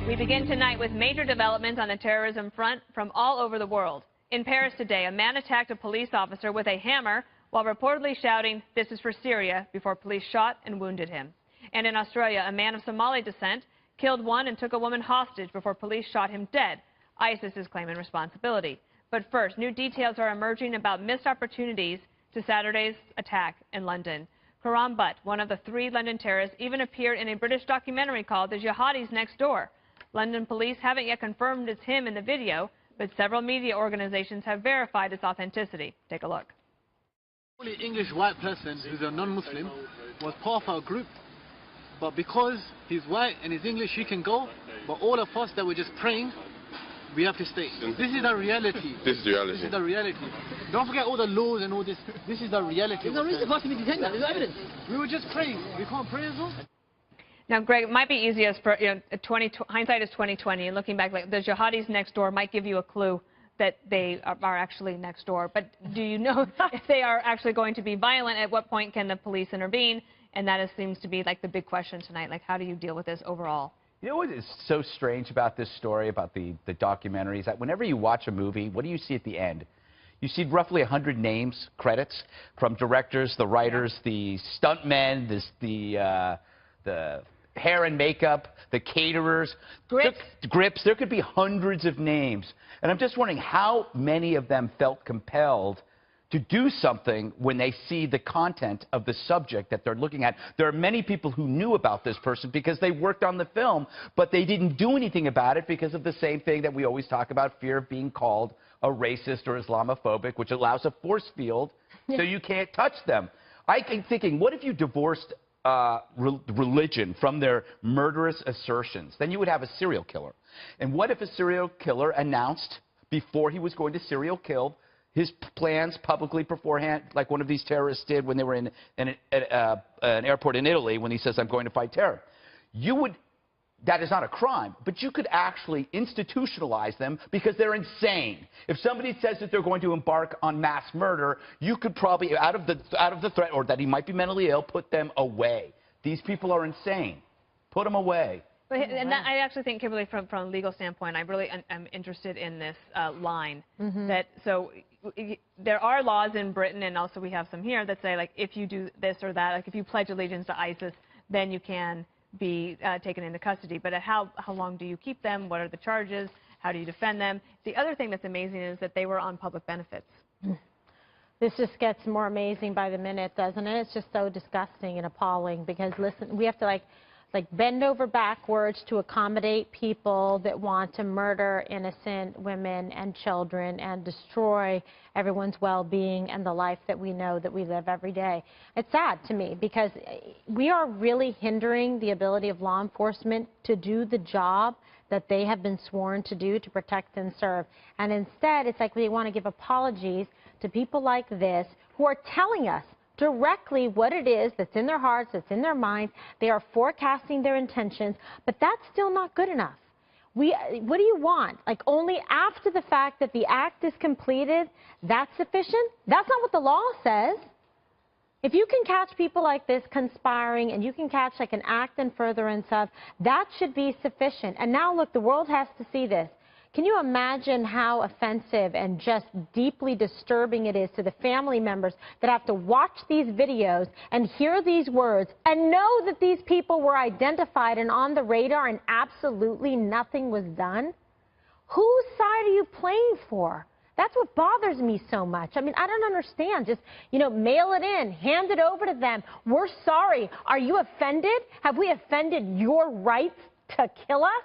We begin tonight with major developments on the terrorism front from all over the world. In Paris today, a man attacked a police officer with a hammer while reportedly shouting, "This is for Syria," before police shot and wounded him. And in Australia, a man of Somali descent killed one and took a woman hostage before police shot him dead. ISIS is claiming responsibility. But first, new details are emerging about missed opportunities to Saturday's attack in London. Karam Butt, one of the 3 London terrorists, even appeared in a British documentary called The Jihadis Next Door. London police haven't yet confirmed it's him in the video, but several media organizations have verified its authenticity. Take a look. The only English white person who's a non-Muslim was part of our group, but because he's white and he's English, he can go, but all of us that were just praying, we have to stay. This is the reality. This is reality. This is the reality. Don't forget all the laws and all this. This is the reality. There's no reason for us to be detained. There's no evidence. We were just praying. We can't pray as well. Now, Greg, it might be easiest for, hindsight is 2020, and looking back, like the jihadis next door might give you a clue that they are actually next door. But do you know if they are actually going to be violent? At what point can the police intervene? And that seems to be like the big question tonight. Like, how do you deal with this overall? You know what is so strange about this story, about the documentary, is that whenever you watch a movie, what do you see at the end? You see roughly 100 names, credits, from directors, the writers, the stuntmen, the hair and makeup, the caterers. Grips. There could be hundreds of names. And I'm just wondering how many of them felt compelled to do something when they see the content of the subject that they're looking at. There are many people who knew about this person because they worked on the film, but they didn't do anything about it because of the same thing that we always talk about, fear of being called a racist or Islamophobic, which allows a force field so you can't touch them. I keep thinking, what if you divorced religion from their murderous assertions? Then you would have a serial killer. And what if a serial killer announced before he was going to serial kill his plans publicly beforehand, like one of these terrorists did when they were in an airport in Italy when he says, "I'm going to fight terror"? That is not a crime, but you could actually institutionalize them because they're insane. If somebody says that they're going to embark on mass murder, you could probably, out of the threat, or that he might be mentally ill, put them away. These people are insane. Put them away. But, and that, I actually think, Kimberly, from a legal standpoint, I really am interested in this line. That so there are laws in Britain, and also we have some here, that say, like, if you do this or that, like if you pledge allegiance to ISIS, then you can be taken into custody. But how long do you keep them? What are the charges? How do you defend them? The other thing that's amazing is that they were on public benefits. This just gets more amazing by the minute, doesn't it? It's just so disgusting and appalling because, listen, we have to like bend over backwards to accommodate people that want to murder innocent women and children and destroy everyone's well-being and the life that we know that we live every day. It's sad to me because we are really hindering the ability of law enforcement to do the job that they have been sworn to do, to protect and serve. And instead, it's like they want to give apologies to people like this who are telling us directly what it is that's in their hearts, that's in their minds. They are forecasting their intentions, but that's still not good enough. What do you want? Like, only after the fact that the act is completed, that's sufficient? That's not what the law says. If you can catch people like this conspiring and you can catch like an act in furtherance of, that should be sufficient. And now, look, the world has to see this. Can you imagine how offensive and just deeply disturbing it is to the family members that have to watch these videos and hear these words and know that these people were identified and on the radar and absolutely nothing was done? Whose side are you playing for? That's what bothers me so much. I mean, I don't understand. Just, mail it in, hand it over to them. We're sorry. Are you offended? Have we offended your rights to kill us?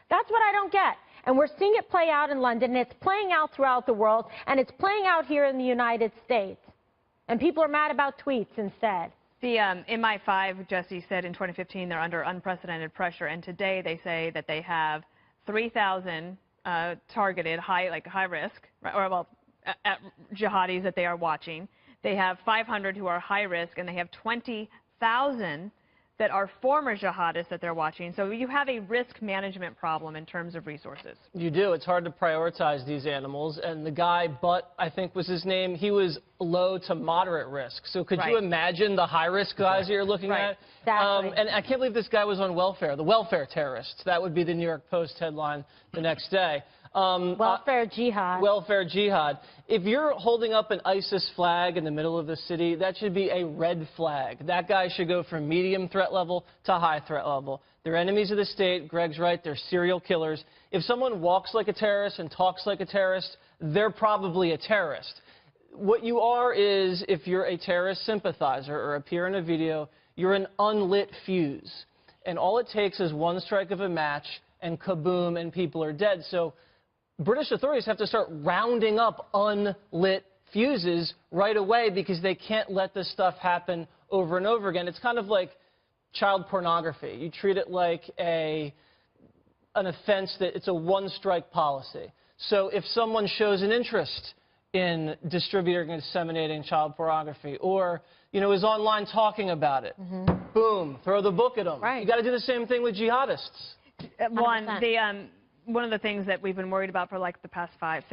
That's what I don't get. And we're seeing it play out in London, and it's playing out throughout the world, and it's playing out here in the United States. And people are mad about tweets instead. The MI5, Jesse, said in 2015 they're under unprecedented pressure, and today they say that they have 3,000 targeted high risk, or jihadis that they are watching. They have 500 who are high risk, and they have 20,000 that are former jihadists that they're watching. So you have a risk management problem in terms of resources. You do. It's hard to prioritize these animals. And the guy, Butt, I think was his name, he was low to moderate risk. So could Right. you imagine the high-risk guys that you're looking Right. at? Exactly. And I can't believe this guy was on welfare, the welfare terrorists. That would be the New York Post headline the next day. Welfare jihad. Welfare jihad. If you're holding up an ISIS flag in the middle of the city, that should be a red flag. That guy should go from medium threat level to high threat level. They're enemies of the state. Greg's right. They're serial killers. If someone walks like a terrorist and talks like a terrorist, they're probably a terrorist. What you are is, if you're a terrorist sympathizer or appear in a video, you're an unlit fuse. And all it takes is one strike of a match, and kaboom, and people are dead. So British authorities have to start rounding up unlit fuses right away because they can't let this stuff happen over and over again. It's kind of like child pornography. You treat it like an offense that it's a one-strike policy. So if someone shows an interest in distributing and disseminating child pornography, or is online talking about it, boom, throw the book at them. Right. You got to do the same thing with jihadists. One of the things that we've been worried about for like the past 5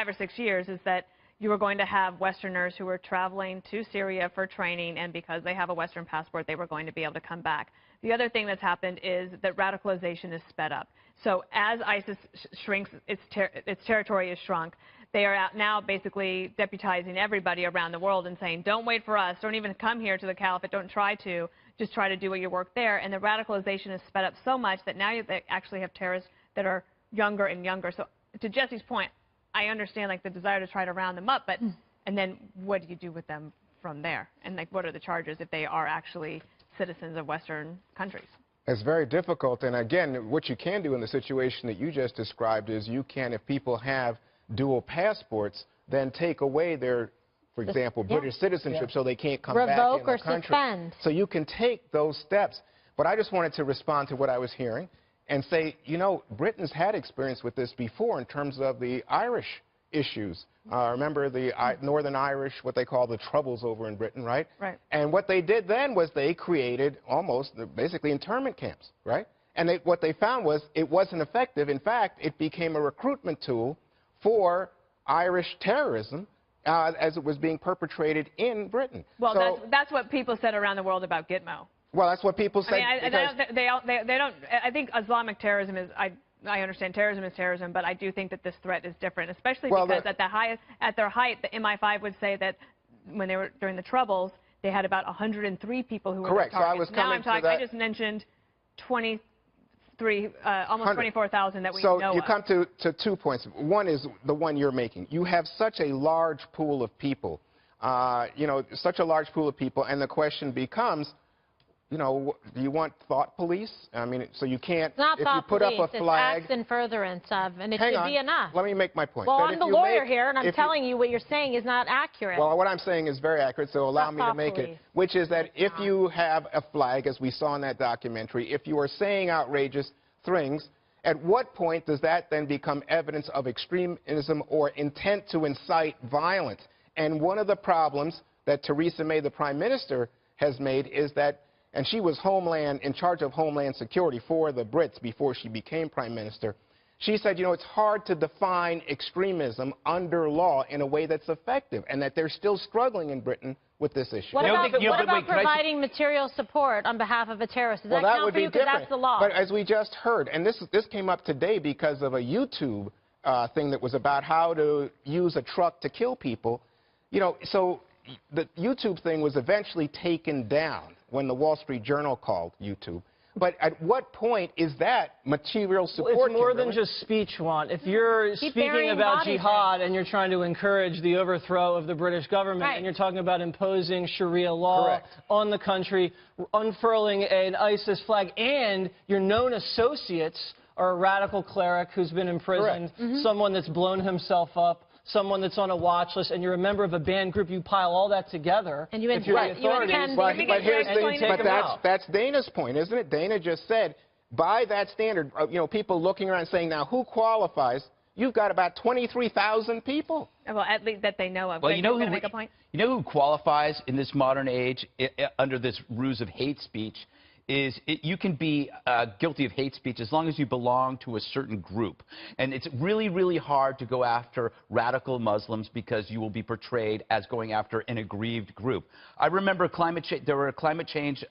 or 6 years is that you were going to have Westerners who were traveling to Syria for training, and because they have a Western passport, they were going to be able to come back. The other thing that's happened is that radicalization is sped up. So as ISIS shrinks, its territory is shrunk. They are out now basically deputizing everybody around the world and saying, don't wait for us, don't even come here to the caliphate, don't try to, just try to do your work there. And the radicalization is sped up so much that now they actually have terrorists that are younger and younger. So to Jesse's point, I understand like the desire to try to round them up, but and then what do you do with them from there? And like what are the charges if they are actually citizens of Western countries? It's very difficult. And again, what you can do in the situation that you just described is you can, if people have dual passports, then take away their, for example, British citizenship so they can't come back in the country. Revoke or suspend. So you can take those steps. But I just wanted to respond to what I was hearing and say, Britain's had experience with this before in terms of the Irish issues. Remember the Northern Irish, what they call the Troubles over in Britain, right? Right. And what they did then was they created basically internment camps, right? And what they found was it wasn't effective. In fact, it became a recruitment tool for Irish terrorism as it was being perperpetrated in Britain. Well, so, that's what people said around the world about Gitmo. Well, that's what people say. I think Islamic terrorism is. I understand terrorism is terrorism, but I do think that this threat is different, especially because at their height, the MI5 would say that when they were during the Troubles, they had about 103 people who were correct. their targets. So I was coming to that. I just mentioned 23, almost 24,000 that we know of. So you come to 2 points. One is the one you're making. You have such a large pool of people, such a large pool of people, and the question becomes, do you want thought police? I mean, so you can't, Not if thought you put police, up a flag. It's acts in furtherance of, and it Hang should on. be enough. Let me make my point. Well, That I'm if the you lawyer make- here, and I'm if telling you what you're saying is not accurate. Well, what I'm saying is very accurate, so allow me to make police. it, which is that if you have a flag, as we saw in that documentary, if you are saying outrageous things, at what point does that then become evidence of extremism or intent to incite violence? And one of the problems that Theresa May, the Prime Minister, has made is that, and she was in charge of Homeland Security for the Brits before she became Prime Minister, she said, it's hard to define extremism under law in a way that's effective, and that they're still struggling in Britain with this issue. What about providing material support on behalf of a terrorist? Does that count for you? Because that's the law. But as we just heard, and this came up today because of a YouTube thing that was about how to use a truck to kill people. So the YouTube thing was eventually taken down when the Wall Street Journal called YouTube. But at what point is that material support? Well, it's more than just speech, Juan. If you're speaking about jihad and you're trying to encourage the overthrow of the British government, and you're talking about imposing Sharia law on the country, unfurling an ISIS flag, and your known associates are a radical cleric who's been imprisoned, someone that's blown himself up, someone that's on a watch list, and you're a member of a band group, you pile all that together. And you But that's Dana's point, isn't it? Dana just said, by that standard, people looking around saying, now who qualifies? You've got about 23,000 people. Well, at least that they know of. Well, you know who qualifies in this modern age under this ruse of hate speech is you can be guilty of hate speech as long as you belong to a certain group. And it's really, really hard to go after radical Muslims because you will be portrayed as going after an aggrieved group. I remember climate change. There were climate change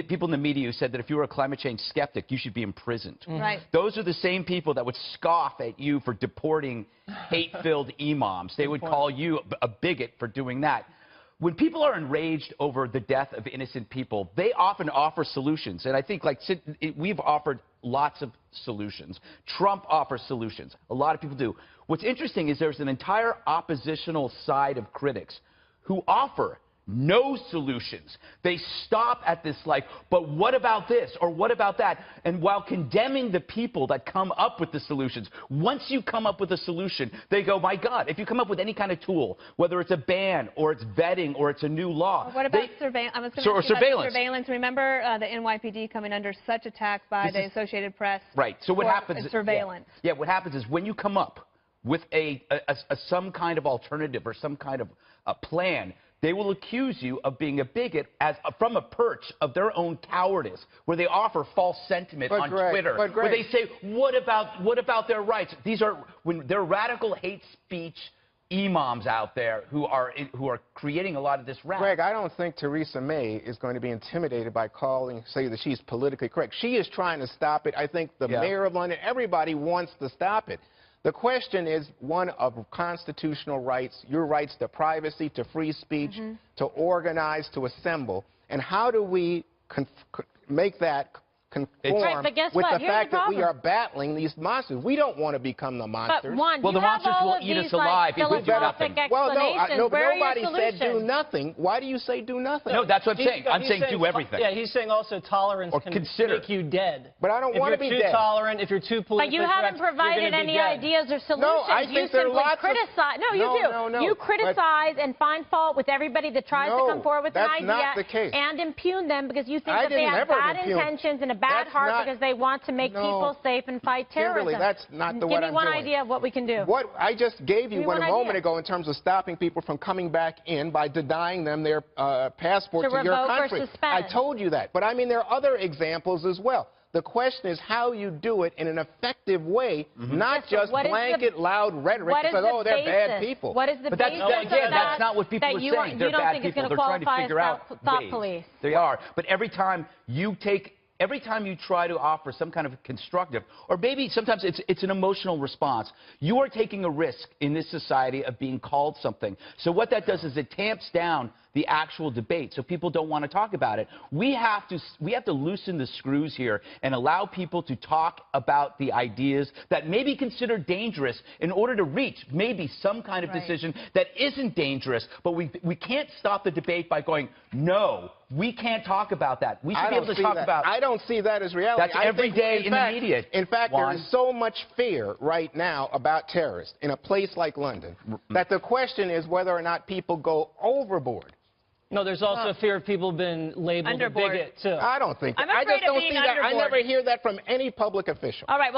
people in the media who said that if you were a climate change skeptic, you should be imprisoned. Right. Those are the same people that would scoff at you for deporting hate-filled imams. They would call you a bigot for doing that. When people are enraged over the death of innocent people, they often offer solutions. And I think, like, we've offered lots of solutions. Trump offers solutions. A lot of people do. What's interesting is there's an entire oppositional side of critics who offer no solutions. They stop at this like, but what about this or what about that? And while condemning the people that come up with the solutions, once you come up with a solution, they go, my God, if you come up with any kind of tool, whether it's a ban or it's vetting or it's a new law. Or what about surveillance? I was going to ask you about surveillance. Remember the NYPD coming under such attack by the Associated Press? Right. So what happens? Surveillance. Yeah, what happens is when you come up with some kind of alternative or some kind of a plan, they will accuse you of being a bigot from a perch of their own cowardice, where they offer false sentiment on Twitter, where they say, what about their rights? These are when they're radical hate speech imams out there who are creating a lot of this rap. Greg, I don't think Theresa May is going to be intimidated by saying that she's politically correct. She is trying to stop it. I think the mayor of London, everybody wants to stop it. The question is one of constitutional rights, your rights to privacy, to free speech, to organize, to assemble. And how do we make that conform with the fact that we are battling these monsters? We don't want to become the monsters. But well, the monsters will eat us alive if we do nothing. Well, no, nobody said do nothing. Why do you say do nothing? No, that's what I'm saying. I'm saying do everything. Yeah, he's saying also tolerance can make you dead. But I don't want to be dead. If you're too tolerant, if you're too politically But you haven't provided any ideas or solutions. No, I think there are lots of... criticize. No, you do. No, you criticize and find fault with everybody that tries to come forward with an idea not the case. And impugn them because you think that they have bad intentions and a bad heart because they want to make people safe and fight terrorism. Kimberly, that's not what I'm doing. Give me one idea of what we can do. What I just gave you one moment ago in terms of stopping people from coming back in by denying them their passport to your country. I told you that. But I mean, there are other examples as well. The question is how you do it in an effective way, not just blanket, loud rhetoric that says, oh, they're bad people. What is the basis of that? That's not what people are saying. They're bad people. They're trying to figure out ways. They are. But every time you try to offer some kind of constructive, or maybe sometimes it's an emotional response, you are taking a risk in this society of being called something. So what that does is it tamps down the actual debate, so people don't want to talk about it. We have to loosen the screws here and allow people to talk about the ideas that may be considered dangerous in order to reach maybe some kind of decision that isn't dangerous. But we can't stop the debate by going, no, we can't talk about that. We should be able to talk about... I don't see that as reality. That's every day in the media. In fact, there is so much fear right now about terrorists in a place like London that the question is whether or not people go overboard. No, there's also fear of people being labeled a bigot, too. I don't think that. I just don't see that. I never hear that from any public official. All right, well,